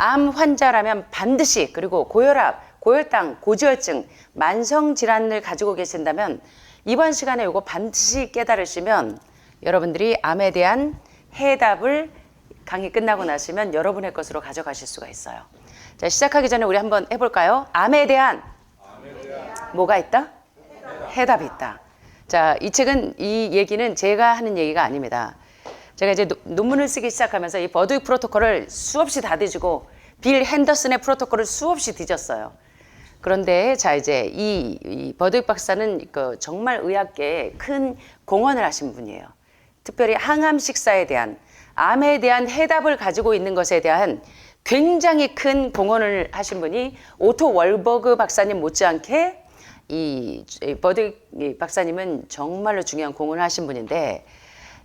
암 환자라면 반드시, 그리고 고혈압, 고혈당, 고지혈증, 만성질환을 가지고 계신다면 이번 시간에 이거 반드시 깨달으시면 여러분들이 암에 대한 해답을 강의 끝나고 나시면 여러분의 것으로 가져가실 수가 있어요. 자, 시작하기 전에 우리 한번 해볼까요? 암에 대한 뭐가 있다? 해답이 있다. 자, 이 책은, 이 얘기는 제가 하는 얘기가 아닙니다. 제가 이제 논문을 쓰기 시작하면서 이 버드윅 프로토콜을 수없이 다 뒤지고 빌 핸더슨의 프로토콜을 수없이 뒤졌어요. 그런데 자, 이제 이 버드윅 박사는 그 정말 의학계에 큰 공헌을 하신 분이에요. 특별히 항암 식사에 대한, 암에 대한 해답을 가지고 있는 것에 대한 굉장히 큰 공헌을 하신 분이 오토 월버그 박사님 못지않게 이 버드윅 박사님은 정말로 중요한 공헌을 하신 분인데,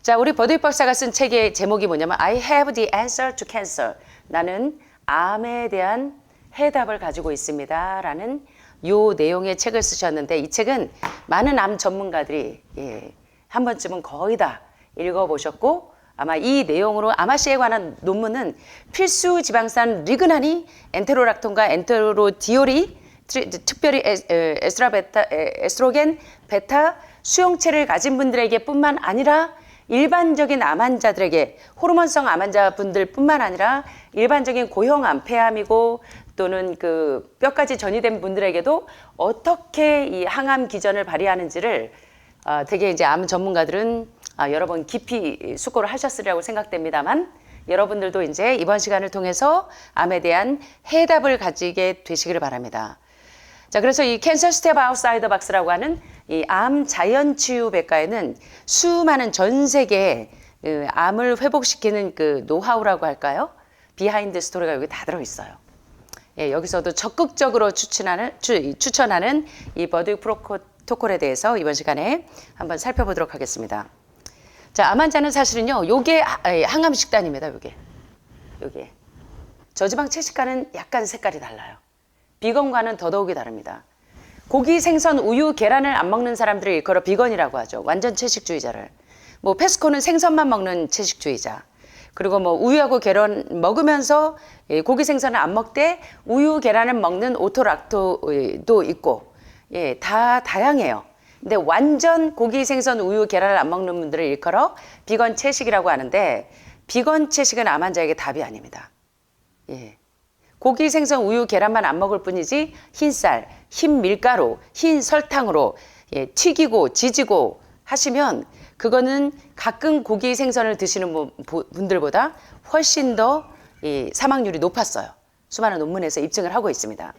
자, 우리 버드윅 박사가 쓴 책의 제목이 뭐냐면 I have the answer to cancer. 나는 암에 대한 해답을 가지고 있습니다. 라는 요 내용의 책을 쓰셨는데, 이 책은 많은 암 전문가들이 한 번쯤은 거의 다 읽어보셨고, 아마 이 내용으로 아마씨에 관한 논문은 필수 지방산 리그나니, 엔테로락톤과 엔테로디올이 특별히 에스트로겐 베타 수용체를 가진 분들에게 뿐만 아니라 일반적인 암 환자들에게, 호르몬성 암 환자분들 뿐만 아니라 일반적인 고형암, 폐암이고 또는 그 뼈까지 전이된 분들에게도 어떻게 이 항암 기전을 발휘하는지를 되게 이제 암 전문가들은 여러 번 깊이 숙고를 하셨으리라고 생각됩니다만, 여러분들도 이제 이번 시간을 통해서 암에 대한 해답을 가지게 되시기를 바랍니다. 자, 그래서 이 캔서 스텝 아웃사이더 박스라고 하는 이 암 자연 치유 백과에는 수많은 전 세계의 암을 회복시키는 그 노하우라고 할까요? 비하인드 스토리가 여기 다 들어 있어요. 예, 여기서도 적극적으로 추천하는 이 버드윅 프로토콜에 대해서 이번 시간에 한번 살펴보도록 하겠습니다. 자, 암 환자는 사실은요, 요게 항암 식단입니다. 요게 저지방 채식과는 약간 색깔이 달라요. 비건과는 더더욱이 다릅니다. 고기, 생선, 우유, 계란을 안 먹는 사람들을 일컬어 비건이라고 하죠. 완전 채식주의자를. 뭐 페스코는 생선만 먹는 채식주의자. 그리고 뭐 우유하고 계란 먹으면서 고기, 생선을 안 먹되 우유, 계란을 먹는 오토락토도 있고, 예, 다 다양해요. 근데 완전 고기, 생선, 우유, 계란을 안 먹는 분들을 일컬어 비건 채식이라고 하는데, 비건 채식은 암 환자에게 답이 아닙니다. 예. 고기, 생선, 우유, 계란만 안 먹을 뿐이지 흰쌀, 흰 밀가루, 흰 설탕으로 튀기고 지지고 하시면 그거는 가끔 고기, 생선을 드시는 분들보다 훨씬 더 사망률이 높았어요. 수많은 논문에서 입증을 하고 있습니다.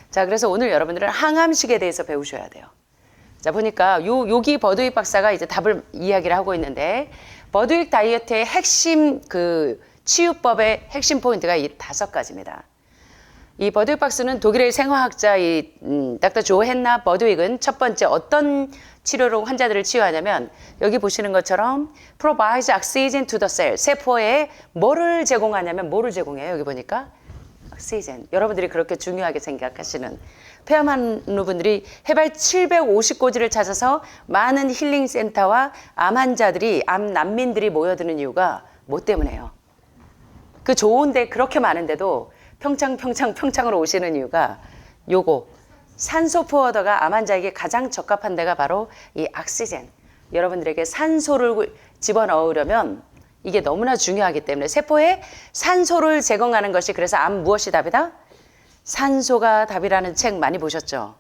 자, 그래서 오늘 여러분들은 항암식에 대해서 배우셔야 돼요. 자, 보니까 여기 버드윅 박사가 이제 답을 이야기를 하고 있는데, 버드윅 다이어트의 핵심 그 치유법의 핵심 포인트가 이 5가지입니다. 이 버드윅 박사는 독일의 생화학자 닥터 조헨나 버드윅은 첫 번째 어떤 치료로 환자들을 치유하냐면, 여기 보시는 것처럼 provides oxygen to the cell, 세포에 뭐를 제공하냐면 뭐를 제공해요? 여기 보니까 오xygen. 여러분들이 그렇게 중요하게 생각하시는 폐암 환우분들이 해발 750고지를 찾아서 많은 힐링센터와 암 환자들이, 암 난민들이 모여드는 이유가 뭐 때문에요? 그 좋은데 그렇게 많은데도 평창으로 오시는 이유가 요거, 산소 포워더가 암 환자에게 가장 적합한 데가 바로 이 오xygen. 여러분들에게 산소를 집어넣으려면 이게 너무나 중요하기 때문에 세포에 산소를 제공하는 것이, 그래서 암 무엇이 답이다? 산소가 답이라는 책 많이 보셨죠?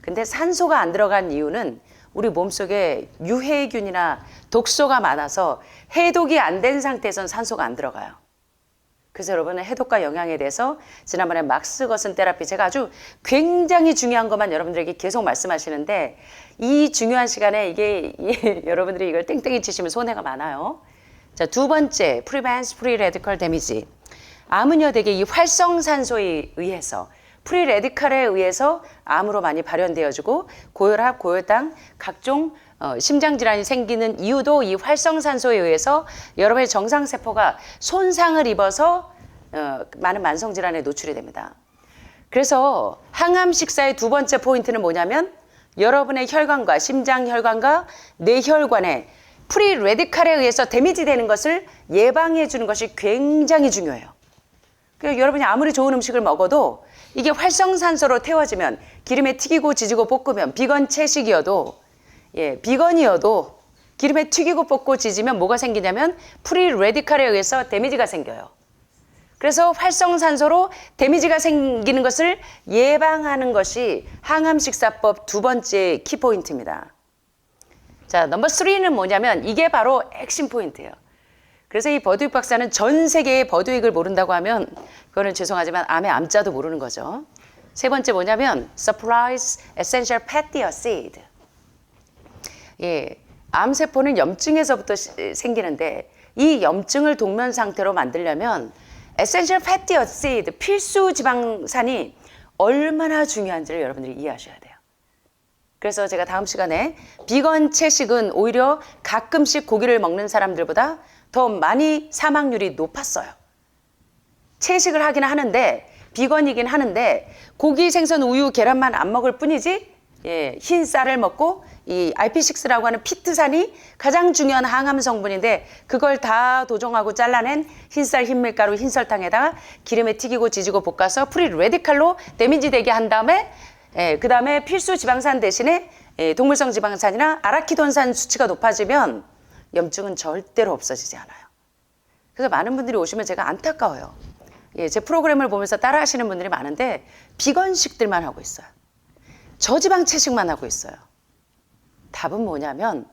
근데 산소가 안 들어간 이유는 우리 몸속에 유해균이나 독소가 많아서 해독이 안 된 상태에선 산소가 안 들어가요. 그래서 여러분은 해독과 영양에 대해서 지난번에 막스 거슨 테라피, 제가 아주 굉장히 중요한 것만 여러분들에게 계속 말씀하시는데, 이 중요한 시간에 이게 여러분들이 이걸 땡땡이 치시면 손해가 많아요. 자, 두 번째, prevents free radical damage. 암은요, 되게 이 활성산소에 의해서, 프리 레디칼에 의해서 암으로 많이 발현되어지고, 고혈압, 고혈당, 각종 심장질환이 생기는 이유도 이 활성산소에 의해서 여러분의 정상세포가 손상을 입어서 많은 만성질환에 노출이 됩니다. 그래서 항암 식사의 두 번째 포인트는 뭐냐면, 여러분의 혈관과 심장혈관과 뇌혈관에 프리 레디칼에 의해서 데미지 되는 것을 예방해 주는 것이 굉장히 중요해요. 그러니까 여러분이 아무리 좋은 음식을 먹어도 이게 활성산소로 태워지면 기름에 튀기고 지지고 볶으면 비건 채식이어도 비건이어도 기름에 튀기고 볶고 지지면 뭐가 생기냐면 프리 레디칼에 의해서 데미지가 생겨요. 그래서 활성산소로 데미지가 생기는 것을 예방하는 것이 항암식사법 두 번째 키포인트입니다. 자, 넘버 3는 뭐냐면 이게 바로 핵심 포인트예요. 그래서 이 버드윅 박사는 전 세계의 버드윅을 모른다고 하면 그거는 죄송하지만 암의 암자도 모르는 거죠. 세 번째 뭐냐면 Surprise Essential Fatty Acid. 암세포는 염증에서부터 생기는데 이 염증을 동면 상태로 만들려면 Essential Fatty Acid, 필수 지방산이 얼마나 중요한지를 여러분들이 이해하셔야 돼요. 그래서 제가 다음 시간에 비건 채식은 오히려 가끔씩 고기를 먹는 사람들보다 더 많이 사망률이 높았어요. 채식을 하긴 하는데 비건이긴 하는데 고기, 생선, 우유, 계란만 안 먹을 뿐이지 흰 쌀을 먹고 이 RP6라고 하는 피트산이 가장 중요한 항암 성분인데 그걸 다 도정하고 잘라낸 흰쌀, 흰밀가루, 흰설탕에다가 기름에 튀기고 지지고 볶아서 프리 레디칼로 데미지 되게 한 다음에 그 다음에 필수 지방산 대신에 동물성 지방산이나 아라키돈산 수치가 높아지면 염증은 절대로 없어지지 않아요. 그래서 많은 분들이 오시면 제가 안타까워요. 제 프로그램을 보면서 따라 하시는 분들이 많은데 비건식들만 하고 있어요. 저지방 채식만 하고 있어요. 답은 뭐냐면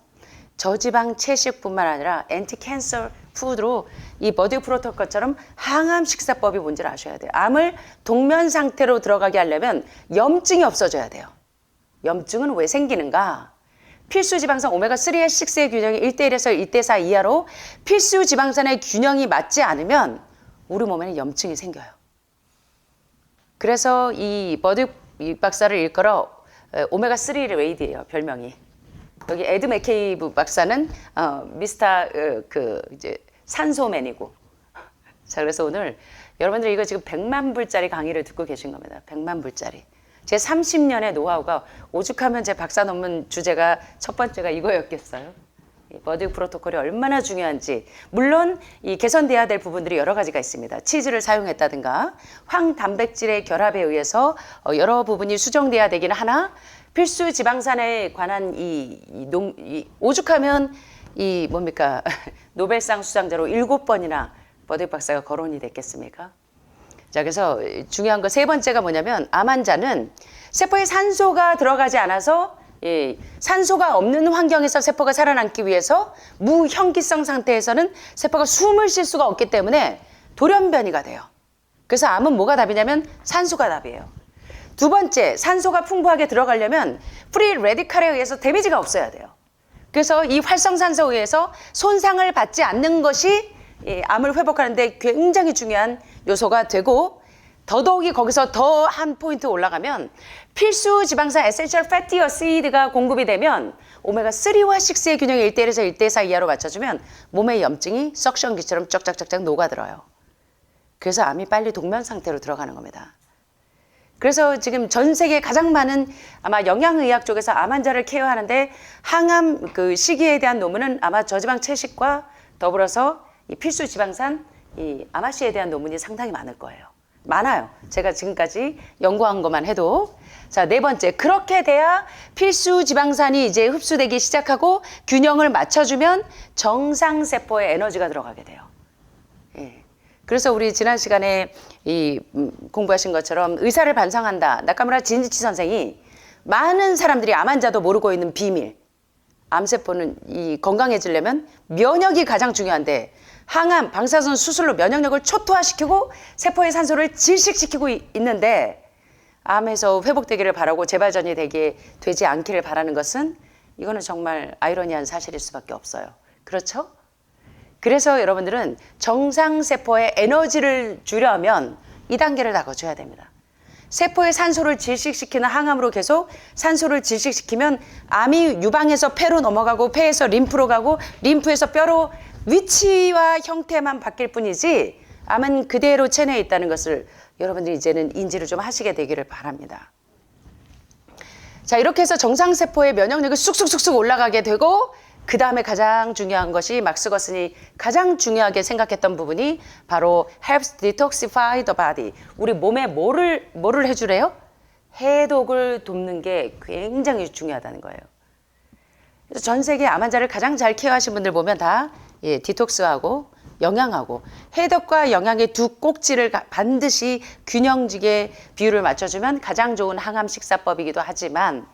저지방 채식뿐만 아니라 엔티 캔서 푸드로 이 버드윅 프로토콜처럼 항암 식사법이 뭔지를 아셔야 돼요. 암을 동면 상태로 들어가게 하려면 염증이 없어져야 돼요. 염증은 왜 생기는가? 필수 지방산 오메가3와 6의 균형이 1대1에서 1대4 이하로 필수 지방산의 균형이 맞지 않으면 우리 몸에는 염증이 생겨요. 그래서 이 버드윅 박사를 일컬어 오메가3 레이디예요, 별명이. 여기 에드 맥케이브 박사는 미스터 이제 산소맨이고. 자, 그래서 오늘 여러분들 이거 지금 100만 불짜리 강의를 듣고 계신 겁니다. 100만 불짜리. 제 30년의 노하우가 오죽하면 제 박사 논문 주제가 첫 번째가 이거였겠어요. 버드윅 프로토콜이 얼마나 중요한지. 물론 이 개선돼야 될 부분들이 여러 가지가 있습니다. 치즈를 사용했다든가 황단백질의 결합에 의해서 여러 부분이 수정돼야 되긴 하나 필수 지방산에 관한 오죽하면 이 뭡니까 노벨상 수상자로 7번이나 버드윅 박사가 거론이 됐겠습니까? 자, 그래서 중요한 거 세 번째가 뭐냐면 암 환자는 세포에 산소가 들어가지 않아서 산소가 없는 환경에서 세포가 살아남기 위해서 무형기성 상태에서는 세포가 숨을 쉴 수가 없기 때문에 돌연변이가 돼요. 그래서 암은 뭐가 답이냐면 산소가 답이에요. 두 번째, 산소가 풍부하게 들어가려면 프리 레디칼에 의해서 데미지가 없어야 돼요. 그래서 이 활성산소에 의해서 손상을 받지 않는 것이 암을 회복하는데 굉장히 중요한 요소가 되고 더더욱이 거기서 더 한 포인트 올라가면 필수 지방산 에센셜 패티 어시드가 공급이 되면 오메가3와 6의 균형이 1대1에서 1대4 이하로 맞춰주면 몸의 염증이 석션기처럼 쫙쫙쫙쫙 녹아들어요. 그래서 암이 빨리 동면 상태로 들어가는 겁니다. 그래서 지금 전 세계 가장 많은 아마 영양의학 쪽에서 암 환자를 케어하는데 항암 그 시기에 대한 논문은 아마 저지방 채식과 더불어서 이 필수 지방산 이 아마씨에 대한 논문이 상당히 많을 거예요. 많아요. 제가 지금까지 연구한 것만 해도. 자, 네 번째. 그렇게 돼야 필수 지방산이 이제 흡수되기 시작하고 균형을 맞춰주면 정상세포에 에너지가 들어가게 돼요. 그래서 우리 지난 시간에 공부하신 것처럼 의사를 반성한다. 나카무라 진이치 선생이 많은 사람들이 암 환자도 모르고 있는 비밀. 암세포는 건강해지려면 면역이 가장 중요한데 항암, 방사선 수술로 면역력을 초토화시키고 세포의 산소를 질식시키고 있는데 암에서 회복되기를 바라고 재발전이 되지 않기를 바라는 것은 이거는 정말 아이러니한 사실일 수밖에 없어요. 그렇죠? 그래서 여러분들은 정상세포에 에너지를 주려면 이 단계를 다 거쳐야 됩니다. 세포의 산소를 질식시키는 항암으로 계속 산소를 질식시키면 암이 유방에서 폐로 넘어가고 폐에서 림프로 가고 림프에서 뼈로 위치와 형태만 바뀔 뿐이지 암은 그대로 체내에 있다는 것을 여러분들이 이제는 인지를 좀 하시게 되기를 바랍니다. 자, 이렇게 해서 정상세포의 면역력이 쑥쑥쑥쑥 올라가게 되고 그 다음에 가장 중요한 것이 막스 거슨이 가장 중요하게 생각했던 부분이 바로 helps detoxify the body. 우리 몸에 뭐를 해주래요? 해독을 돕는 게 굉장히 중요하다는 거예요. 그래서 전 세계 암 환자를 가장 잘 케어하신 분들 보면 다 디톡스하고 영양하고 해독과 영양의 두 꼭지를 반드시 균형지게 비율을 맞춰주면 가장 좋은 항암 식사법이기도 하지만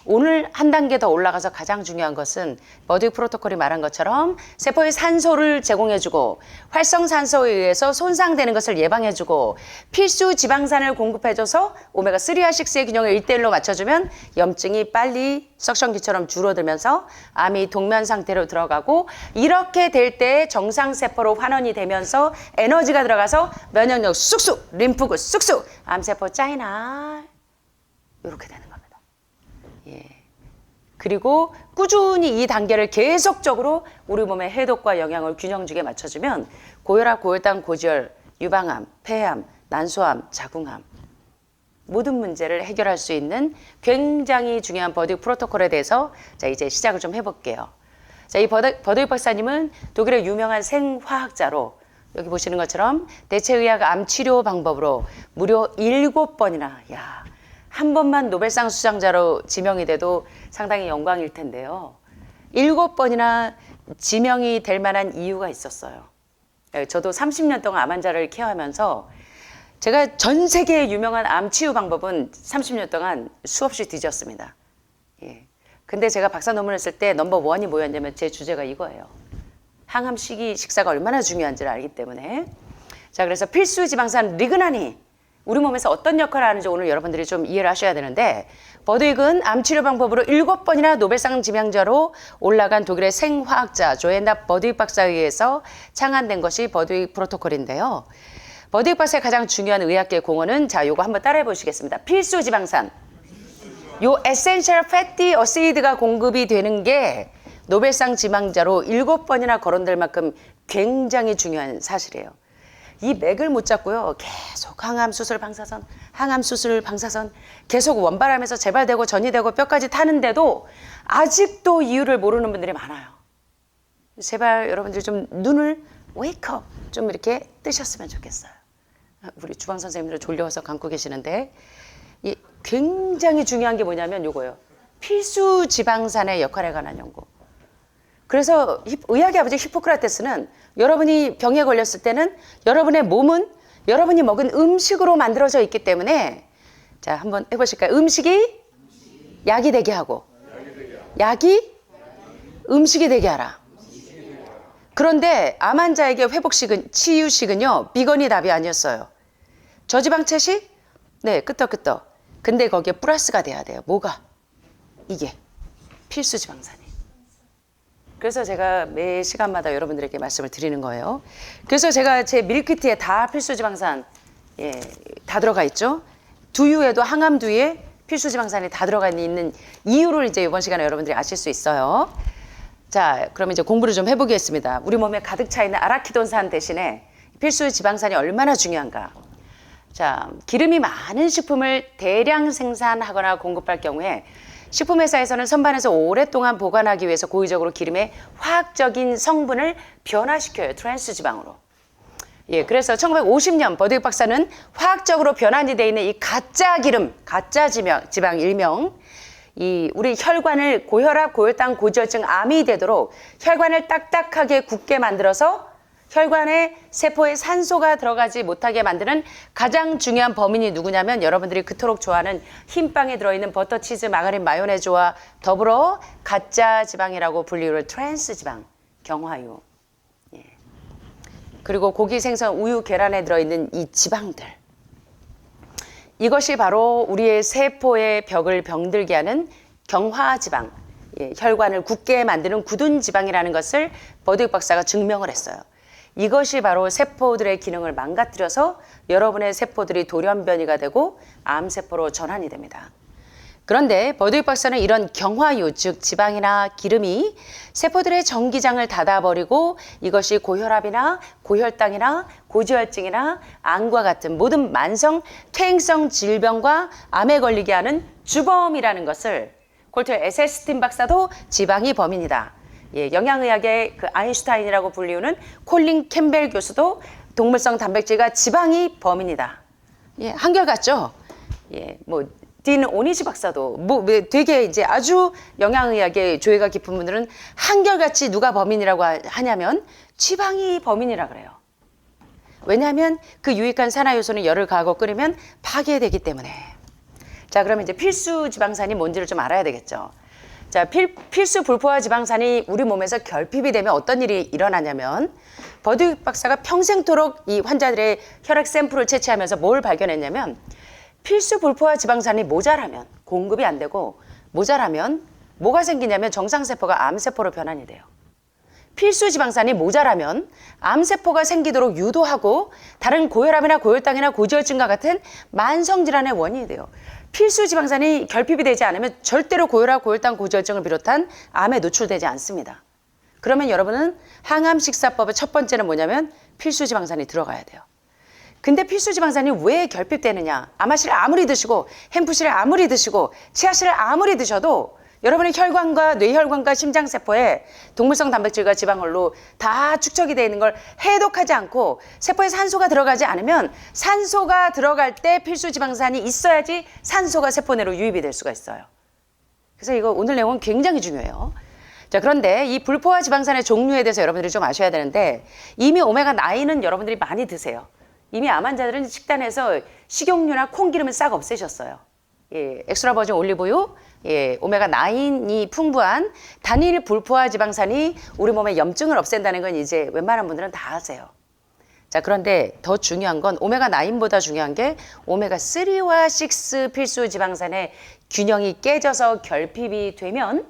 오늘 한 단계 더 올라가서 가장 중요한 것은 버드윅 프로토콜이 말한 것처럼 세포에 산소를 제공해주고 활성산소에 의해서 손상되는 것을 예방해주고 필수 지방산을 공급해줘서 오메가3와 6의 균형을 1대1로 맞춰주면 염증이 빨리 석션기처럼 줄어들면서 암이 동면 상태로 들어가고 이렇게 될 때 정상세포로 환원이 되면서 에너지가 들어가서 면역력 쑥쑥, 림프구 쑥쑥, 암세포 짜이나 이렇게 되는 겁니다. 예. 그리고 꾸준히 이 단계를 계속적으로 우리 몸의 해독과 영양을 균형지게 맞춰주면 고혈압, 고혈당, 고지혈, 유방암, 폐암, 난소암, 자궁암 모든 문제를 해결할 수 있는 굉장히 중요한 버드윅 프로토콜에 대해서 자 이제 시작을 좀 해볼게요. 자, 이 버드윅 박사님은 독일의 유명한 생화학자로 여기 보시는 것처럼 대체의학 암 치료 방법으로 무려 7번이나 한 번만 노벨상 수상자로 지명이 돼도 상당히 영광일 텐데요. 7번이나 지명이 될 만한 이유가 있었어요. 저도 30년 동안 암 환자를 케어하면서 제가 전 세계의 유명한 암 치유 방법은 30년 동안 수없이 뒤졌습니다. 예. 근데 제가 박사 논문을 쓸 때 넘버 원이 뭐였냐면 제 주제가 이거예요. 항암 시기 식사가 얼마나 중요한지를 알기 때문에. 자, 그래서 필수 지방산 리그난이 우리 몸에서 어떤 역할을 하는지 오늘 여러분들이 좀 이해를 하셔야 되는데 버드윅은 암치료 방법으로 7번이나 노벨상 지명자로 올라간 독일의 생화학자 조앤나 버드윅 박사에 의해서 창안된 것이 버드윅 프로토콜인데요. 버드윅 박사의 가장 중요한 의학계 공헌은 자 요거 한번 따라해 보시겠습니다. 필수 지방산. 요 에센셜 패티 어시드가 공급이 되는 게 노벨상 지명자로 7번이나 거론될 만큼 굉장히 중요한 사실이에요. 이 맥을 못 잡고요. 계속 항암 수술 방사선, 항암 수술 방사선 계속 원발하면서 재발되고 전이 되고 뼈까지 타는데도 아직도 이유를 모르는 분들이 많아요. 제발 여러분들 좀 눈을 웨이크업 좀 이렇게 뜨셨으면 좋겠어요. 우리 주방 선생님들 졸려서 감고 계시는데 이 굉장히 중요한 게 뭐냐면 요거예요. 필수 지방산의 역할에 관한 연구. 그래서 의학의 아버지 히포크라테스는 여러분이 병에 걸렸을 때는 여러분의 몸은 여러분이 먹은 음식으로 만들어져 있기 때문에 자 한번 해보실까요? 음식이 약이 되게 하고 약이 음식이 되게 하라. 그런데 암 환자에게 회복식은 치유식은요 비건이 답이 아니었어요. 저지방 채식? 네 끄떡끄떡. 근데 거기에 플러스가 돼야 돼요. 뭐가? 이게 필수 지방산이. 그래서 제가 매 시간마다 여러분들에게 말씀을 드리는 거예요. 그래서 제가 제 밀크티에 다 필수지방산 다 들어가 있죠. 두유에도 항암 두유에 필수지방산이 다 들어가 있는 이유를 이제 이번 시간에 여러분들이 아실 수 있어요. 자, 그럼 이제 공부를 좀 해보겠습니다. 우리 몸에 가득 차 있는 아라키돈산 대신에 필수지방산이 얼마나 중요한가. 자, 기름이 많은 식품을 대량 생산하거나 공급할 경우에 식품회사에서는 선반에서 오랫동안 보관하기 위해서 고의적으로 기름의 화학적인 성분을 변화시켜요. 트랜스지방으로. 예, 그래서 1950년 버드윅 박사는 화학적으로 변환이 되어 있는 이 가짜 기름, 가짜 지방 일명 이 우리 혈관을 고혈압, 고혈당, 고지혈증, 암이 되도록 혈관을 딱딱하게 굳게 만들어서 혈관에 세포에 산소가 들어가지 못하게 만드는 가장 중요한 범인이 누구냐면 여러분들이 그토록 좋아하는 흰빵에 들어있는 버터, 치즈, 마가린, 마요네즈와 더불어 가짜 지방이라고 불리우는 트랜스 지방, 경화유. 예. 그리고 고기, 생선, 우유, 계란에 들어있는 이 지방들. 이것이 바로 우리의 세포의 벽을 병들게 하는 경화지방, 혈관을 굳게 만드는 굳은 지방이라는 것을 버드윅 박사가 증명을 했어요. 이것이 바로 세포들의 기능을 망가뜨려서 여러분의 세포들이 돌연변이가 되고 암세포로 전환이 됩니다. 그런데 버드윅 박사는 이런 경화유, 즉 지방이나 기름이 세포들의 전기장을 닫아버리고 이것이 고혈압이나 고혈당이나 고지혈증이나 암과 같은 모든 만성 퇴행성 질병과 암에 걸리게 하는 주범이라는 것을 콜트 에셀스틴 박사도 지방이 범인이다. 예, 영양의학의 그 아인슈타인이라고 불리우는 콜린 캠벨 교수도 동물성 단백질과 지방이 범인이다. 예, 한결같죠? 예, 뭐 딘 오니시 박사도 뭐 되게 이제 아주 영양의학의 조예가 깊은 분들은 한결같이 누가 범인이라고 하냐면 지방이 범인이라 그래요. 왜냐하면 그 유익한 산화 요소는 열을 가하고 끓이면 파괴되기 때문에. 자, 그러면 이제 필수 지방산이 뭔지를 좀 알아야 되겠죠. 자, 필수 불포화 지방산이 우리 몸에서 결핍이 되면 어떤 일이 일어나냐면 버드윅 박사가 평생토록 이 환자들의 혈액 샘플을 채취하면서 뭘 발견했냐면 필수 불포화 지방산이 모자라면, 공급이 안 되고 모자라면 뭐가 생기냐면 정상세포가 암세포로 변환이 돼요. 필수 지방산이 모자라면 암세포가 생기도록 유도하고 다른 고혈압이나 고혈당이나 고지혈증과 같은 만성질환의 원인이 돼요. 필수 지방산이 결핍이 되지 않으면 절대로 고혈압, 고혈당, 고지혈증을 비롯한 암에 노출되지 않습니다. 그러면 여러분은 항암 식사법의 첫 번째는 뭐냐면 필수 지방산이 들어가야 돼요. 근데 필수 지방산이 왜 결핍되느냐? 아마씨를 아무리 드시고 햄프시를 아무리 드시고 치아씨를 아무리 드셔도 여러분의 혈관과 뇌혈관과 심장세포에 동물성 단백질과 지방을로 다 축적이 되어 있는 걸 해독하지 않고 세포에 산소가 들어가지 않으면 산소가 들어갈 때 필수 지방산이 있어야지 산소가 세포 내로 유입이 될 수가 있어요. 그래서 이거 오늘 내용은 굉장히 중요해요. 자, 그런데 이 불포화 지방산의 종류에 대해서 여러분들이 좀 아셔야 되는데 이미 오메가9은 여러분들이 많이 드세요. 이미 암 환자들은 식단에서 식용유나 콩기름을 싹 없애셨어요. 예, 엑스트라 버진 올리브유, 예, 오메가9이 풍부한 단일 불포화 지방산이 우리 몸에 염증을 없앤다는 건 이제 웬만한 분들은 다 아세요. 자, 그런데 더 중요한 건 오메가9보다 중요한 게 오메가3와 6 필수 지방산의 균형이 깨져서 결핍이 되면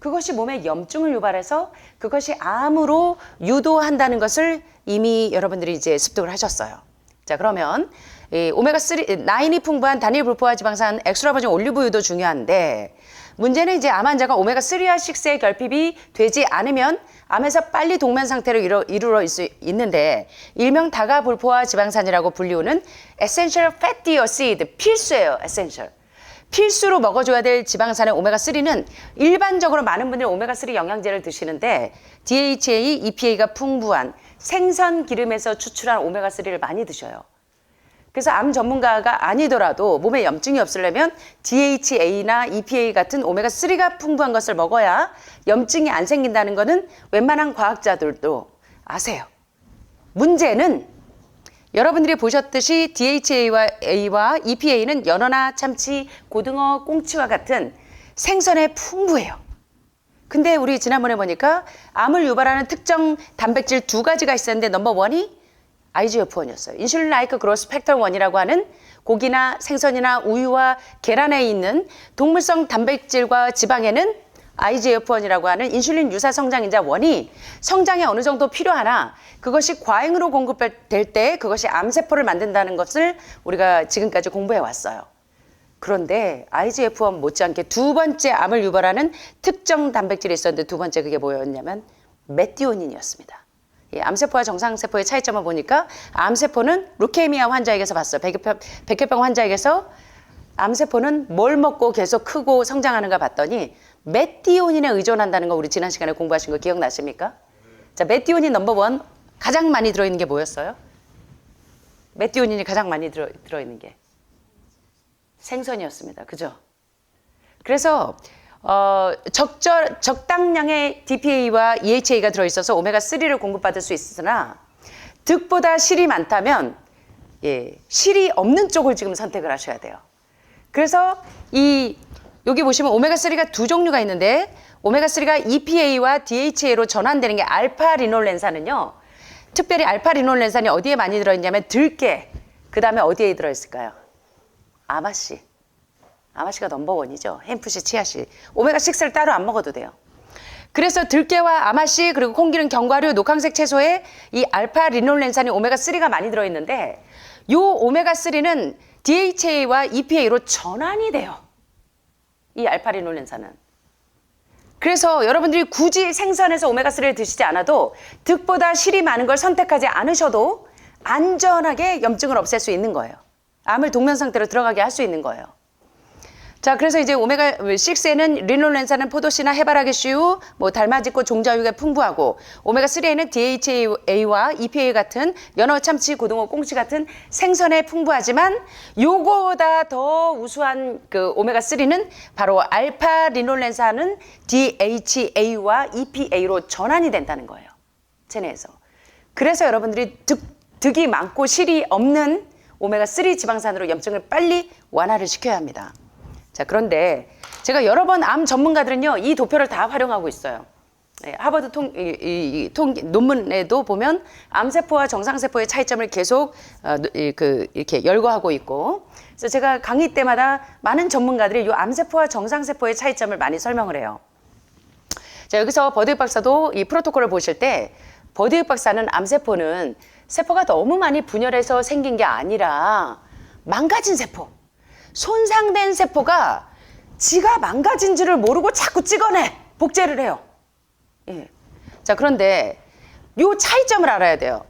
그것이 몸에 염증을 유발해서 그것이 암으로 유도한다는 것을 이미 여러분들이 이제 습득을 하셨어요. 자, 그러면 오메가9이 풍부한 단일 불포화 지방산 엑스트라 버진 올리브유도 중요한데 문제는 이제 암 환자가 오메가3와 6의 결핍이 되지 않으면 암에서 빨리 동면 상태로 이루어 있는데 일명 다가 불포화 지방산이라고 불리우는 essential fatty acid 필수예요. essential. 필수로 먹어줘야 될 지방산의 오메가3는 일반적으로 많은 분들이 오메가3 영양제를 드시는데 DHA, EPA가 풍부한 생선 기름에서 추출한 오메가3를 많이 드셔요. 그래서 암 전문가가 아니더라도 몸에 염증이 없으려면 DHA나 EPA 같은 오메가3가 풍부한 것을 먹어야 염증이 안 생긴다는 것은 웬만한 과학자들도 아세요. 문제는 여러분들이 보셨듯이 DHA와 EPA는 연어나 참치, 고등어, 꽁치와 같은 생선에 풍부해요. 근데 우리 지난번에 보니까 암을 유발하는 특정 단백질 2가지가 있었는데 넘버 1이 IGF-1이었어요. 인슐린 라이크 그로스 팩터 1이라고 하는 고기나 생선이나 우유와 계란에 있는 동물성 단백질과 지방에는 IGF-1이라고 하는 인슐린 유사 성장인자 1이 성장에 어느 정도 필요하나 그것이 과잉으로 공급될 때 그것이 암세포를 만든다는 것을 우리가 지금까지 공부해 왔어요. 그런데 IGF-1 못지않게 두 번째 암을 유발하는 특정 단백질이 있었는데 두 번째 그게 뭐였냐면 메티오닌이었습니다. 암세포와 정상세포의 차이점을 보니까 암세포는 루케미아 환자에게서 봤어요. 백혈병 환자에게서 암세포는 뭘 먹고 계속 크고 성장하는가 봤더니 메티오닌에 의존한다는 거 우리 지난 시간에 공부하신 거 기억나십니까? 자, 메티오닌 넘버 1 가장 많이 들어있는 게 뭐였어요? 메티오닌이 가장 많이 들어있는 게 생선이었습니다. 그죠? 그래서 적당량의 DPA와 EHA가 들어있어서 오메가3를 공급받을 수 있으나 득보다 실이 많다면 실이 없는 쪽을 지금 선택을 하셔야 돼요. 그래서 여기 보시면 오메가3가 두 종류가 있는데 오메가3가 EPA와 DHA로 전환되는 게 알파리놀렌산은요. 특별히 알파리놀렌산이 어디에 많이 들어있냐면 들깨, 그 다음에 어디에 들어있을까요? 아마씨. 아마씨가 넘버 1이죠. 햄프씨, 치아씨. 오메가6를 따로 안 먹어도 돼요. 그래서 들깨와 아마씨 그리고 콩기름, 견과류, 녹황색 채소에 이 알파리놀렌산이 오메가3가 많이 들어있는데 이 오메가3는 DHA와 EPA로 전환이 돼요. 이 알파리놀렌산은. 그래서 여러분들이 굳이 생선에서 오메가3를 드시지 않아도 득보다 실이 많은 걸 선택하지 않으셔도 안전하게 염증을 없앨 수 있는 거예요. 암을 동면 상태로 들어가게 할 수 있는 거예요. 자, 그래서 이제 오메가6에는 리놀렌산은 포도씨나 해바라기 씨유, 뭐 달맞이꽃 종자유가 풍부하고, 오메가3에는 DHA와 EPA 같은 연어, 참치, 고등어, 꽁치 같은 생선에 풍부하지만 요거보다 더 우수한 그 오메가3는 바로 알파 리놀렌산은 DHA와 EPA로 전환이 된다는 거예요. 체내에서. 그래서 여러분들이 득이 많고 실이 없는 오메가3 지방산으로 염증을 빨리 완화를 시켜야 합니다. 자, 그런데 제가 여러 번 암 전문가들은요, 이 도표를 다 활용하고 있어요. 하버드 논문에도 보면 암세포와 정상세포의 차이점을 계속 이렇게 열거하고 있고, 그래서 제가 강의 때마다 많은 전문가들이 이 암세포와 정상세포의 차이점을 많이 설명을 해요. 자, 여기서 버드윅 박사도 이 프로토콜을 보실 때, 버드윅 박사는 암세포는 세포가 너무 많이 분열해서 생긴 게 아니라 망가진 세포, 손상된 세포가 지가 망가진 줄을 모르고 자꾸 찍어내, 복제를 해요. 예. 자, 그런데 요 차이점을 알아야 돼요.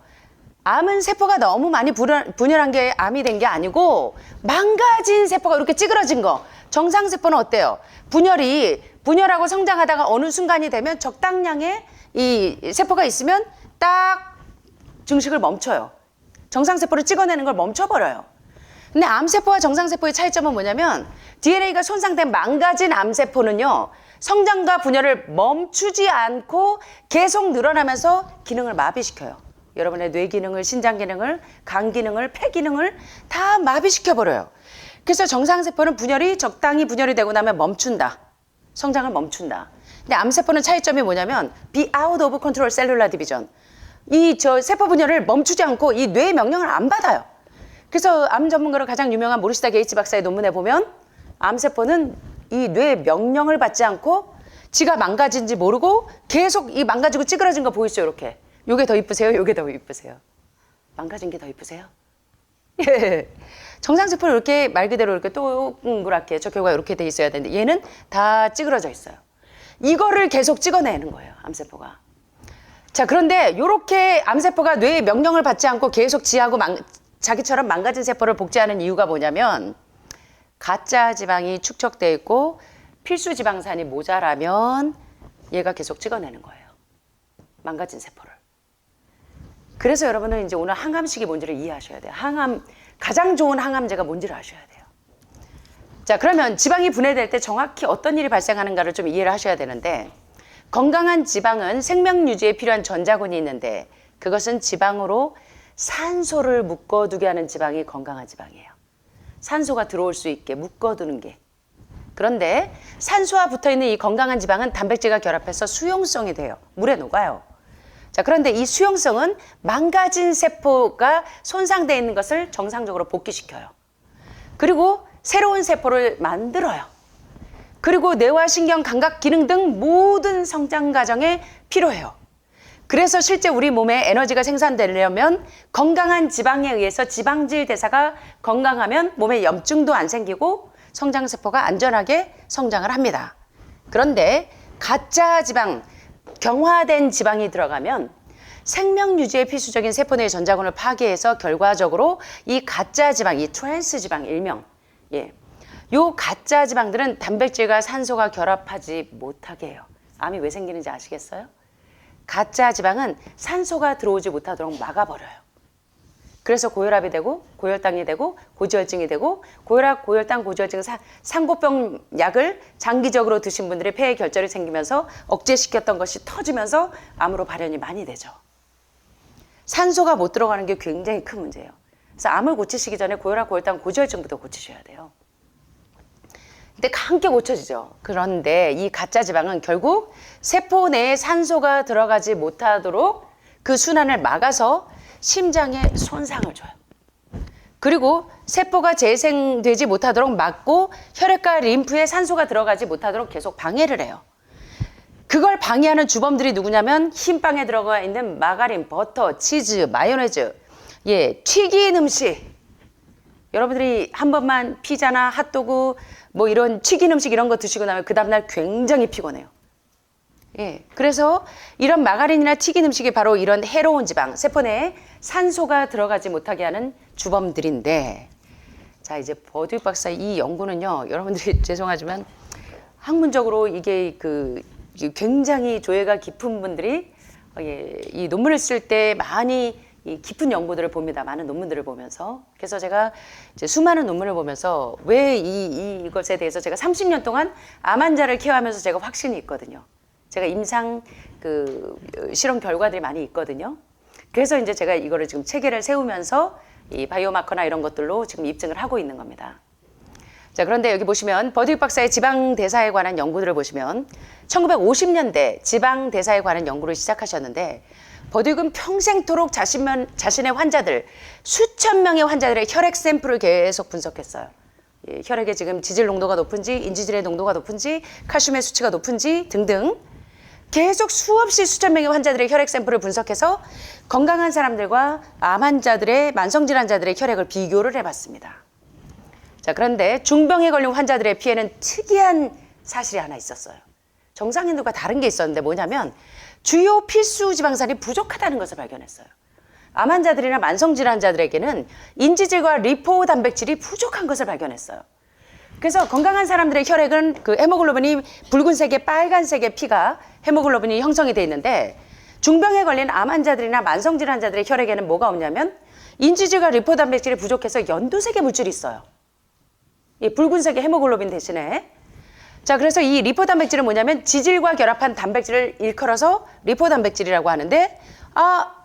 암은 세포가 너무 많이 분열한 게 암이 된 게 아니고 망가진 세포가 이렇게 찌그러진 거. 정상세포는 어때요? 분열하고 성장하다가 어느 순간이 되면 적당량의 이 세포가 있으면 딱 증식을 멈춰요. 정상세포를 찍어내는 걸 멈춰버려요. 근데 암세포와 정상세포의 차이점은 뭐냐면 DNA가 손상된 망가진 암세포는요, 성장과 분열을 멈추지 않고 계속 늘어나면서 기능을 마비시켜요. 여러분의 뇌 기능을, 신장 기능을, 간 기능을, 폐 기능을 다 마비시켜버려요. 그래서 정상세포는 적당히 분열이 되고 나면 멈춘다. 성장을 멈춘다. 근데 암세포는 차이점이 뭐냐면 be out of control cellular division. 세포 분열을 멈추지 않고 이 뇌의 명령을 안 받아요. 그래서 암 전문가로 가장 유명한 모리시다 게이츠 박사의 논문에 보면 암세포는 이 뇌의 명령을 받지 않고 지가 망가진지 모르고 계속 이 망가지고 찌그러진 거 보이시죠? 이렇게. 요게 더 이쁘세요? 요게 더 이쁘세요? 망가진 게 더 이쁘세요? 예. 정상세포는 이렇게 말 그대로 이렇게 동그랗게 적혈구가 이렇게 돼 있어야 되는데 얘는 다 찌그러져 있어요. 이거를 계속 찍어내는 거예요, 암세포가. 자, 그런데 이렇게 암세포가 뇌의 명령을 받지 않고 계속 자기처럼 망가진 세포를 복제하는 이유가 뭐냐면 가짜 지방이 축적돼 있고 필수 지방산이 모자라면 얘가 계속 찍어내는 거예요. 망가진 세포를. 그래서 여러분은 이제 오늘 항암식이 뭔지를 이해하셔야 돼요. 가장 좋은 항암제가 뭔지를 아셔야 돼요. 자, 그러면 지방이 분해될 때 정확히 어떤 일이 발생하는가를 좀 이해를 하셔야 되는데, 건강한 지방은 생명 유지에 필요한 전자군이 있는데 그것은 지방으로 산소를 묶어두게 하는 지방이 건강한 지방이에요. 산소가 들어올 수 있게 묶어두는 게. 그런데 산소와 붙어있는 이 건강한 지방은 단백질과 결합해서 수용성이 돼요. 물에 녹아요. 자, 그런데 이 수용성은 망가진 세포가 손상되어 있는 것을 정상적으로 복귀시켜요. 그리고 새로운 세포를 만들어요. 그리고 뇌와 신경, 감각, 기능 등 모든 성장 과정에 필요해요. 그래서 실제 우리 몸에 에너지가 생산되려면 건강한 지방에 의해서 지방질 대사가 건강하면 몸에 염증도 안 생기고 성장세포가 안전하게 성장을 합니다. 그런데 가짜 지방, 경화된 지방이 들어가면 생명 유지에 필수적인 세포 내의 전자군을 파괴해서 결과적으로 이 가짜 지방, 이 트랜스 지방 일명, 요 가짜 지방들은 단백질과 산소가 결합하지 못하게 해요. 암이 왜 생기는지 아시겠어요? 가짜 지방은 산소가 들어오지 못하도록 막아버려요. 그래서 고혈압이 되고 고혈당이 되고 고지혈증이 되고 고혈압, 고혈당, 고지혈증, 상고병 약을 장기적으로 드신 분들의 폐에 결절이 생기면서 억제시켰던 것이 터지면서 암으로 발현이 많이 되죠. 산소가 못 들어가는 게 굉장히 큰 문제예요. 그래서 암을 고치시기 전에 고혈압, 고혈당, 고지혈증부터 고치셔야 돼요. 근데 함께 고쳐지죠. 그런데 이 가짜 지방은 결국 세포 내에 산소가 들어가지 못하도록 그 순환을 막아서 심장에 손상을 줘요. 그리고 세포가 재생되지 못하도록 막고 혈액과 림프에 산소가 들어가지 못하도록 계속 방해를 해요. 그걸 방해하는 주범들이 누구냐면 흰빵에 들어가 있는 마가린, 버터, 치즈, 마요네즈, 튀긴 음식. 여러분들이 한 번만 피자나 핫도그 뭐 이런 튀긴 음식 이런 거 드시고 나면 그 다음날 굉장히 피곤해요. 그래서 이런 마가린이나 튀긴 음식이 바로 이런 해로운 지방, 세포 내에 산소가 들어가지 못하게 하는 주범들인데, 자, 자, 이제 버드윅 박사의 이 연구는요, 여러분들이 죄송하지만 학문적으로 이게 굉장히 조예가 깊은 분들이 이 논문을 쓸 때 많이 이 깊은 연구들을 봅니다. 많은 논문들을 보면서. 그래서 제가 이제 수많은 논문을 보면서 왜 이것에 대해서 제가 30년 동안 암 환자를 케어하면서 제가 확신이 있거든요. 제가 임상 실험 결과들이 많이 있거든요. 그래서 이제 제가 이거를 지금 체계를 세우면서 이 바이오마커나 이런 것들로 지금 입증을 하고 있는 겁니다. 자, 그런데 여기 보시면 버드윅 박사의 지방대사에 관한 연구들을 보시면 1950년대 지방대사에 관한 연구를 시작하셨는데 버드윅은 평생토록 자신의 환자들, 수천 명의 환자들의 혈액 샘플을 계속 분석했어요. 혈액에 지금 지질 농도가 높은지, 인지질의 농도가 높은지, 칼슘의 수치가 높은지 등등 계속 수없이 수천 명의 환자들의 혈액 샘플을 분석해서 건강한 사람들과 암 환자들의 만성질 환자들의 혈액을 비교를 해봤습니다. 자, 그런데 중병에 걸린 환자들의 피에는 특이한 사실이 하나 있었어요. 정상인들과 다른 게 있었는데 뭐냐면 주요 필수 지방산이 부족하다는 것을 발견했어요. 암 환자들이나 만성질 환자들에게는 인지질과 리포 단백질이 부족한 것을 발견했어요. 그래서 건강한 사람들의 혈액은 헤모글로빈이 붉은색에 빨간색의 피가 헤모글로빈이 형성이 돼 있는데 중병에 걸린 암 환자들이나 만성질 환자들의 혈액에는 뭐가 없냐면 인지질과 리포 단백질이 부족해서 연두색의 물질이 있어요. 이 붉은색의 헤모글로빈 대신에. 자, 그래서 이 리포 단백질은 뭐냐면 지질과 결합한 단백질을 일컬어서 리포 단백질이라고 하는데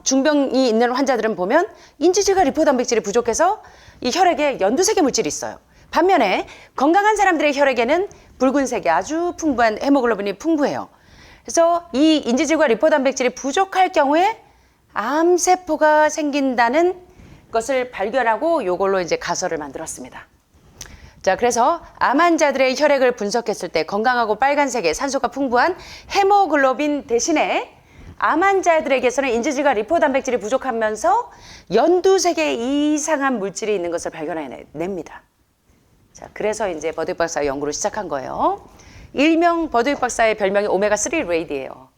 중병이 있는 환자들은 보면 인지질과 리포 단백질이 부족해서 이 혈액에 연두색의 물질이 있어요. 반면에 건강한 사람들의 혈액에는 붉은색이 아주 풍부한 헤모글로빈이 풍부해요. 그래서 이 인지질과 리포 단백질이 부족할 경우에 암세포가 생긴다는 것을 발견하고 이걸로 이제 가설을 만들었습니다. 자, 그래서 암 환자들의 혈액을 분석했을 때 건강하고 빨간색의 산소가 풍부한 헤모글로빈 대신에 암 환자들에게서는 인지질과 리포 단백질이 부족하면서 연두색의 이상한 물질이 있는 것을 발견해냅니다. 자, 그래서 이제 버드윅 박사가 연구를 시작한 거예요. 일명 버드윅 박사의 별명이 오메가3 레이디예요.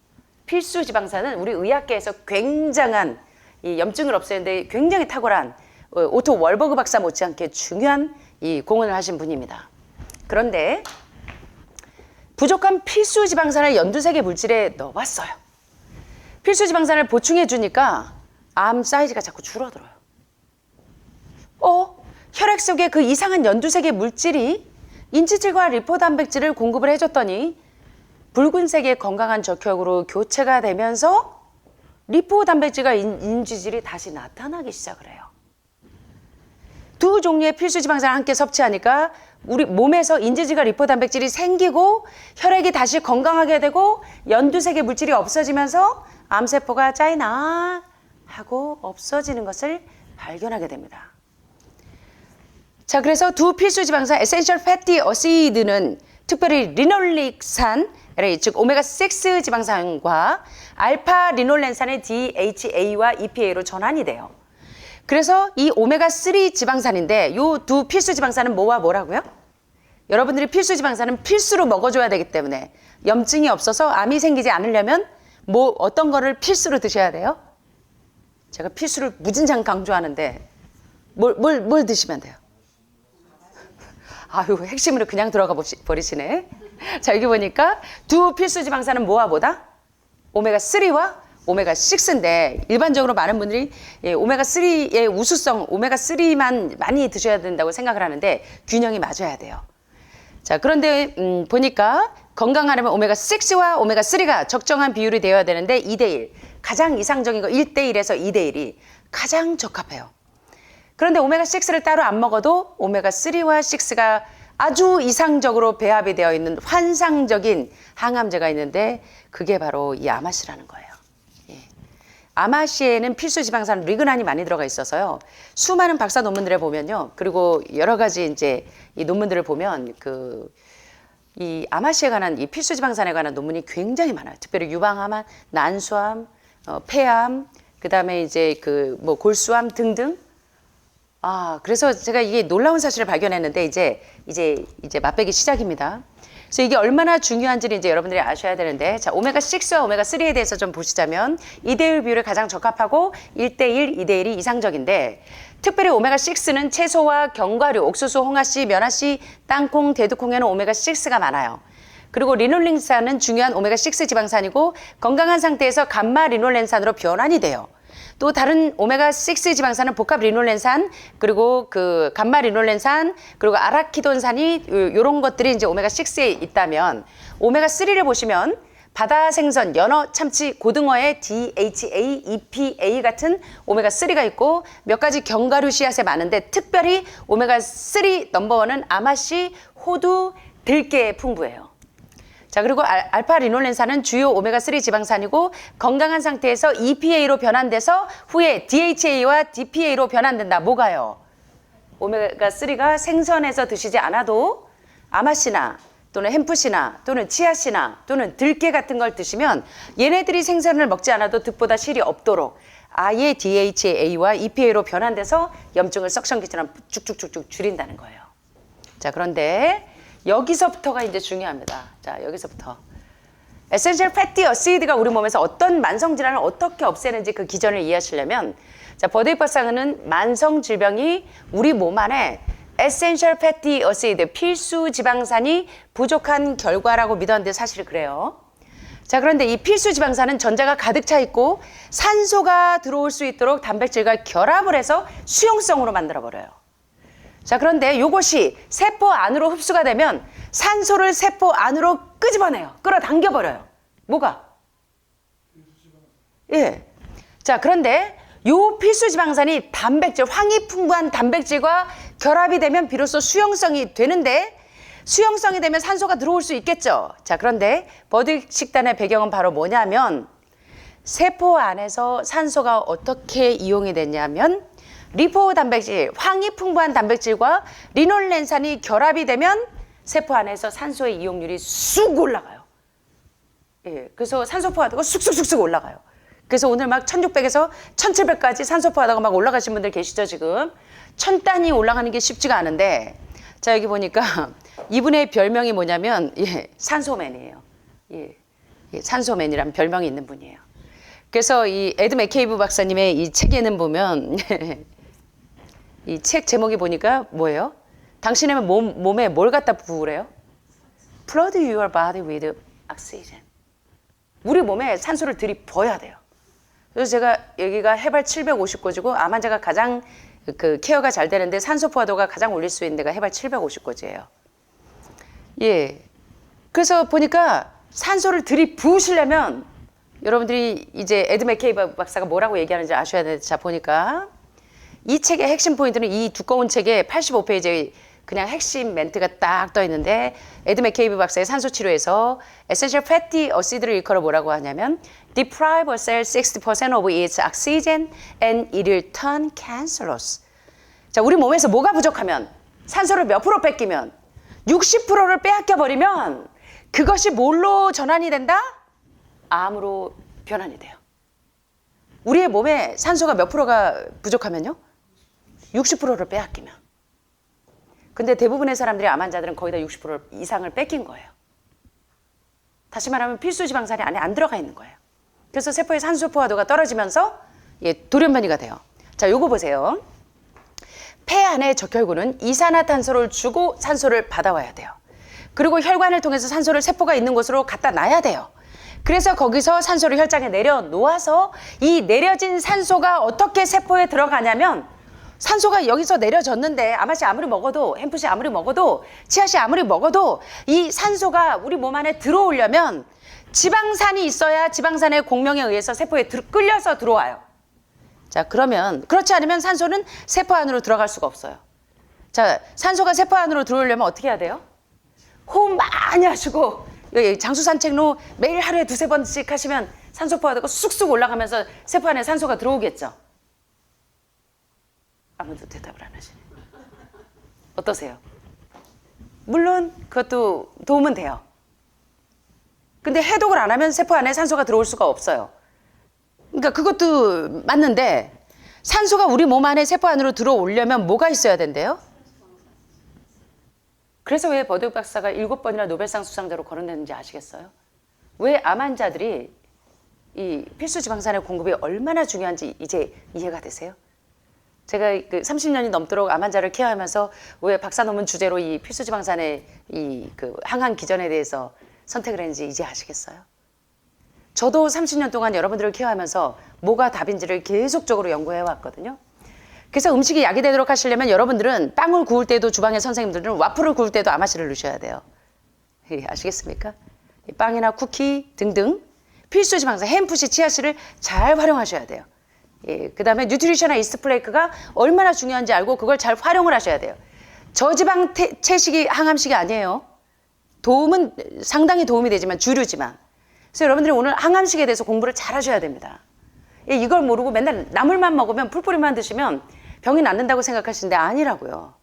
필수 지방산은 우리 의학계에서 굉장한 이 염증을 없애는데 굉장히 탁월한 오토 월버그 박사 못지않게 중요한 이 공헌을 하신 분입니다. 그런데 부족한 필수 지방산을 연두색의 물질에 넣어봤어요. 필수 지방산을 보충해 주니까 암 사이즈가 자꾸 줄어들어요. 혈액 속에 그 이상한 연두색의 물질이 인지질과 리포 단백질을 공급을 해줬더니 붉은색의 건강한 적혈구로 교체가 되면서 리포 단백질과 인지질이 다시 나타나기 시작을 해요. 두 종류의 필수 지방산을 함께 섭취하니까 우리 몸에서 인지질과 리포 단백질이 생기고 혈액이 다시 건강하게 되고 연두색의 물질이 없어지면서 암세포가 짜이나 하고 없어지는 것을 발견하게 됩니다. 자, 그래서 두 필수 지방산 에센셜 패티 어시드는 특별히 리놀릭산, 즉 오메가6 지방산과 알파 리놀렌산의 DHA와 EPA로 전환이 돼요. 그래서 이 오메가3 지방산인데 이 두 필수 지방산은 뭐와 뭐라고요? 여러분들이 필수 지방산은 필수로 먹어줘야 되기 때문에 염증이 없어서 암이 생기지 않으려면 어떤 거를 필수로 드셔야 돼요? 제가 필수를 무진장 강조하는데 뭘 드시면 돼요? 아유, 핵심으로 그냥 들어가 버리시네. 자, 여기 보니까 두 필수 지방산은 뭐와 뭐다? 오메가3와 오메가6인데 일반적으로 많은 분들이 오메가3의 우수성, 오메가3만 많이 드셔야 된다고 생각을 하는데 균형이 맞아야 돼요. 자, 그런데 보니까 건강하려면 오메가6와 오메가3가 적정한 비율이 되어야 되는데 2대1, 가장 이상적인 거 1대1에서 2대1이 가장 적합해요. 그런데 오메가6를 따로 안 먹어도 오메가3와 6가 아주 이상적으로 배합이 되어 있는 환상적인 항암제가 있는데 그게 바로 이 아마시라는 거예요. 아마시에는 필수 지방산 리그난이 많이 들어가 있어서요. 수많은 박사 논문들을 보면요. 그리고 여러 가지 이제 이 논문들을 보면 이 아마시에 관한 이 필수 지방산에 관한 논문이 굉장히 많아요. 특별히 유방암, 난수암, 폐암, 그다음에 이제 골수암 등등 그래서 제가 이게 놀라운 사실을 발견했는데 이제 맛배기 시작입니다. 그래서 이게 얼마나 중요한지를 이제 여러분들이 아셔야 되는데, 자, 오메가6와 오메가3에 대해서 좀 보시자면 2대1 비율에 가장 적합하고 1대1, 2대1이 이상적인데, 특별히 오메가6는 채소와 견과류, 옥수수, 홍합씨, 면화씨, 땅콩, 대두콩에는 오메가6가 많아요. 그리고 리놀렌산은 중요한 오메가6 지방산이고 건강한 상태에서 감마 리놀렌산으로 변환이 돼요. 또 다른 오메가6 지방산은 복합 리놀렌산, 그리고 그 감마 리놀렌산, 그리고 아라키돈산이 요런 것들이 이제 오메가6에 있다면, 오메가3를 보시면 바다 생선, 연어, 참치, 고등어에 DHA, EPA 같은 오메가3가 있고 몇 가지 견과류 씨앗에 많은데, 특별히 오메가3 넘버원은 아마씨, 호두, 들깨에 풍부해요. 자, 그리고 알파 리놀렌산은 주요 오메가3 지방산이고 건강한 상태에서 EPA로 변환돼서 후에 DHA와 DPA로 변환된다. 뭐가요? 오메가3가 생선에서 드시지 않아도 아마씨나 또는 햄프씨나 또는 치아씨나 또는 들깨 같은 걸 드시면 얘네들이 생선을 먹지 않아도 득보다 실이 없도록 아예 DHA와 EPA로 변환돼서 염증을 석션기처럼 쭉쭉쭉쭉 줄인다는 거예요. 자, 그런데 여기서부터가 이제 중요합니다. 자, 여기서부터. 에센셜 패티 어시드가 우리 몸에서 어떤 만성 질환을 어떻게 없애는지 그 기전을 이해하시려면, 자, 버드윅 박사는 만성 질병이 우리 몸 안에 에센셜 패티 어시드, 필수 지방산이 부족한 결과라고 믿었는데 사실 그래요. 자, 그런데 이 필수 지방산은 전자가 가득 차 있고 산소가 들어올 수 있도록 단백질과 결합을 해서 수용성으로 만들어 버려요. 자, 그런데 이것이 세포 안으로 흡수가 되면 산소를 세포 안으로 끄집어내요. 끌어당겨 버려요. 뭐가? 예. 자, 그런데 요 필수 지방산이 단백질, 황이 풍부한 단백질과 결합이 되면 비로소 수용성이 되는데, 수용성이 되면 산소가 들어올 수 있겠죠. 자, 그런데 버드윅 식단의 배경은 바로 뭐냐면, 세포 안에서 산소가 어떻게 이용이 됐냐면, 리포 단백질, 황이 풍부한 단백질과 리놀렌산이 결합이 되면 세포 안에서 산소의 이용률이 쑥 올라가요. 예, 그래서 산소 포화도가 쑥쑥쑥쑥 올라가요. 그래서 오늘 막 1600에서 1700까지 산소 포화도가 막 올라가신 분들 계시죠, 지금? 1000단위 올라가는 게 쉽지가 않은데, 자, 여기 보니까 이분의 별명이 뭐냐면, 예, 산소맨이에요. 예, 산소맨이라는 별명이 있는 분이에요. 그래서 이 에드 맥케이브 박사님의 이 책에는 보면, 이 책 제목이 보니까 뭐예요? 당신의 몸에 뭘 갖다 부으래요? Flood your body with oxygen. 우리 몸에 산소를 들이부어야 돼요. 그래서 제가 여기가 해발 750고지고 암 환자가 가장 그 케어가 잘 되는데 산소 포화도가 가장 올릴 수 있는 데가 해발 750고지예요. 예. 그래서 보니까 산소를 들이부으시려면 여러분들이 이제 에드 맥케이브 박사가 뭐라고 얘기하는지 아셔야 되는데, 자, 보니까 이 책의 핵심 포인트는 이 두꺼운 책에 85페이지에 그냥 핵심 멘트가 딱 떠 있는데, 에드 맥케이브 박사의 산소 치료에서 에센셜 패티 어시드를 일컬어 뭐라고 하냐면 deprive a cell 60% of its oxygen and it will turn cancerous. 자, 우리 몸에서 뭐가 부족하면, 산소를 몇 프로 뺏기면, 60%를 빼앗겨 버리면 그것이 뭘로 전환이 된다? 암으로 변환이 돼요. 우리의 몸에 산소가 몇 프로가 부족하면요? 60%를 빼앗기면. 근데 대부분의 사람들이 암 환자들은 거의 다 60% 이상을 뺏긴 거예요. 다시 말하면 필수 지방산이 안에 안 들어가 있는 거예요. 그래서 세포의 산소 포화도가 떨어지면서 돌연변이가 돼요. 자, 요거 보세요. 폐 안에 적혈구는 이산화탄소를 주고 산소를 받아와야 돼요. 그리고 혈관을 통해서 산소를 세포가 있는 곳으로 갖다 놔야 돼요. 그래서 거기서 산소를 혈장에 내려놓아서 이 내려진 산소가 어떻게 세포에 들어가냐면, 산소가 여기서 내려졌는데 아마씨 아무리 먹어도, 햄프씨 아무리 먹어도, 치아씨 아무리 먹어도 이 산소가 우리 몸 안에 들어오려면 지방산이 있어야 지방산의 공명에 의해서 세포에 끌려서 들어와요. 자, 그러면 그렇지 않으면 산소는 세포 안으로 들어갈 수가 없어요. 자, 산소가 세포 안으로 들어오려면 어떻게 해야 돼요? 호흡 많이 하시고 장수 산책로 매일 하루에 2-3번씩 하시면 산소 포화도가 쑥쑥 올라가면서 세포 안에 산소가 들어오겠죠. 아무도 대답을 안 하시네. 어떠세요? 물론 그것도 도움은 돼요. 근데 해독을 안 하면 세포 안에 산소가 들어올 수가 없어요. 그러니까 그것도 맞는데, 산소가 우리 몸 안에 세포 안으로 들어오려면 뭐가 있어야 된대요? 그래서 왜 버드 박사가 7번이나 노벨상 수상자로 거론됐는지 아시겠어요? 왜 암 환자들이 이 필수 지방산의 공급이 얼마나 중요한지 이제 이해가 되세요? 제가 그 30년이 넘도록 암 환자를 케어하면서 왜 박사 논문 주제로 이 필수 지방산의 이 그 항암 기전에 대해서 선택을 했는지 이제 아시겠어요? 저도 30년 동안 여러분들을 케어하면서 뭐가 답인지를 계속적으로 연구해 왔거든요. 그래서 음식이 약이 되도록 하시려면 여러분들은 빵을 구울 때도 주방의 선생님들은 와플을 구울 때도 아마씨를 넣으셔야 돼요. 예, 아시겠습니까? 빵이나 쿠키 등등 필수 지방산 햄푸시 치아씨를 잘 활용하셔야 돼요. 예, 그 다음에 뉴트리셔나 이스트 플레이크가 얼마나 중요한지 알고 그걸 잘 활용을 하셔야 돼요. 저지방 채식이 항암식이 아니에요. 도움은 상당히 도움이 되지만 주류지만. 그래서 여러분들이 오늘 항암식에 대해서 공부를 잘 하셔야 됩니다. 예, 이걸 모르고 맨날 나물만 먹으면 풀뿌리만 드시면 병이 낫는다고 생각하시는데 아니라고요.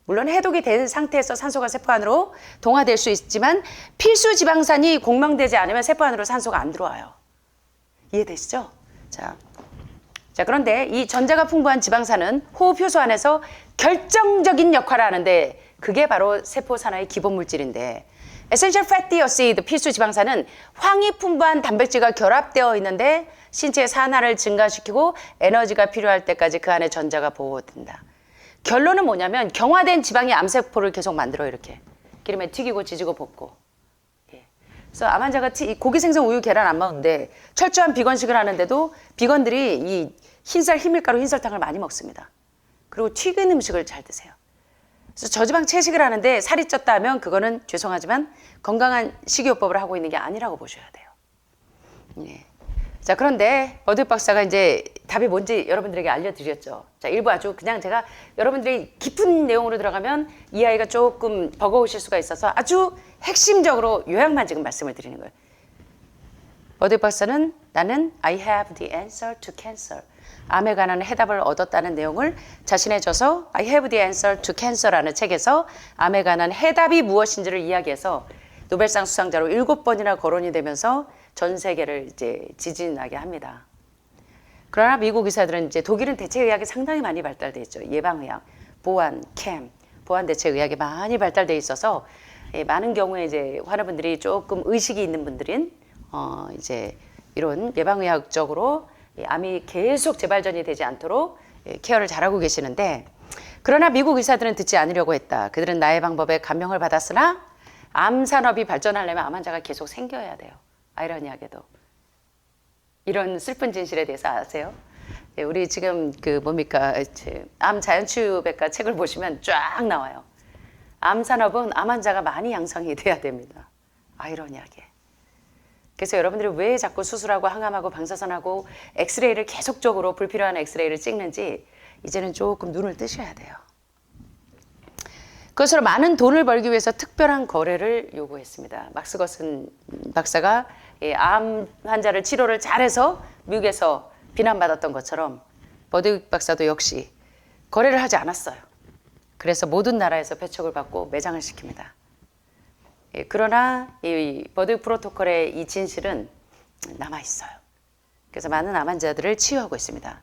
물론 해독이 된 상태에서 산소가 세포 안으로 동화될 수 있지만 필수 지방산이 공명되지 않으면 세포 안으로 산소가 안 들어와요. 이해되시죠? 자, 그런데 이 전자가 풍부한 지방산은 호흡 효소 안에서 결정적인 역할을 하는데 그게 바로 세포 산화의 기본 물질인데 에센셜 패티 어시드 필수 지방산은 황이 풍부한 단백질과 결합되어 있는데 신체의 산화를 증가시키고 에너지가 필요할 때까지 그 안에 전자가 보호된다. 결론은 뭐냐면 경화된 지방이 암세포를 계속 만들어요. 이렇게 기름에 튀기고 지지고 볶고. 예. 그래서 암 환자가 고기 생선 우유 계란 안 먹는데 철저한 비건식을 하는데도 비건들이 이 흰쌀 히밀가루 흰설탕을 많이 먹습니다. 그리고 튀긴 음식을 잘 드세요. 그래서 저지방 채식을 하는데 살이 쪘다 하면 그거는 죄송하지만 건강한 식이요법을 하고 있는 게 아니라고 보셔야 돼요. 예. 자, 그런데 버드 박사가 이제 답이 뭔지 여러분들에게 알려드렸죠. 자, 일부 아주 그냥 제가 여러분들이 깊은 내용으로 들어가면 이 아이가 조금 버거우실 수가 있어서 아주 핵심적으로 요약만 지금 말씀을 드리는 거예요. 버드 박사는 나는 I have the answer to cancer. 암에 관한 해답을 얻었다는 내용을 자신의 저서 I have the answer to cancer라는 책에서 암에 관한 해답이 무엇인지를 이야기해서 노벨상 수상자로 7번이나 거론이 되면서 전 세계를 이제 지진나게 합니다. 그러나 미국 의사들은 이제 독일은 대체의학이 상당히 많이 발달돼 있죠. 예방의학, 보안, 보안 대체의학이 많이 발달돼 있어서 많은 경우에 이제 환우분들이 조금 의식이 있는 분들인 이제 이런 예방의학적으로 암이 계속 재발전이 되지 않도록 케어를 잘하고 계시는데 그러나 미국 의사들은 듣지 않으려고 했다. 그들은 나의 방법에 감명을 받았으나 암 산업이 발전하려면 암 환자가 계속 생겨야 돼요. 아이러니하게도. 이런 슬픈 진실에 대해서 아세요? 우리 지금 그 뭡니까 암 자연치유백과 책을 보시면 쫙 나와요. 암 산업은 암 환자가 많이 양성이 돼야 됩니다. 아이러니하게. 그래서 여러분들이 왜 자꾸 수술하고 항암하고 방사선하고 엑스레이를 계속적으로 불필요한 엑스레이를 찍는지 이제는 조금 눈을 뜨셔야 돼요. 그것으로 많은 돈을 벌기 위해서 특별한 거래를 요구했습니다. 막스거슨 박사가 암 환자를 치료를 잘해서 미국에서 비난받았던 것처럼 버드 박사도 역시 거래를 하지 않았어요. 그래서 모든 나라에서 배척을 받고 매장을 시킵니다. 그러나 이 버드 프로토콜의 이 진실은 남아있어요. 그래서 많은 암 환자들을 치유하고 있습니다.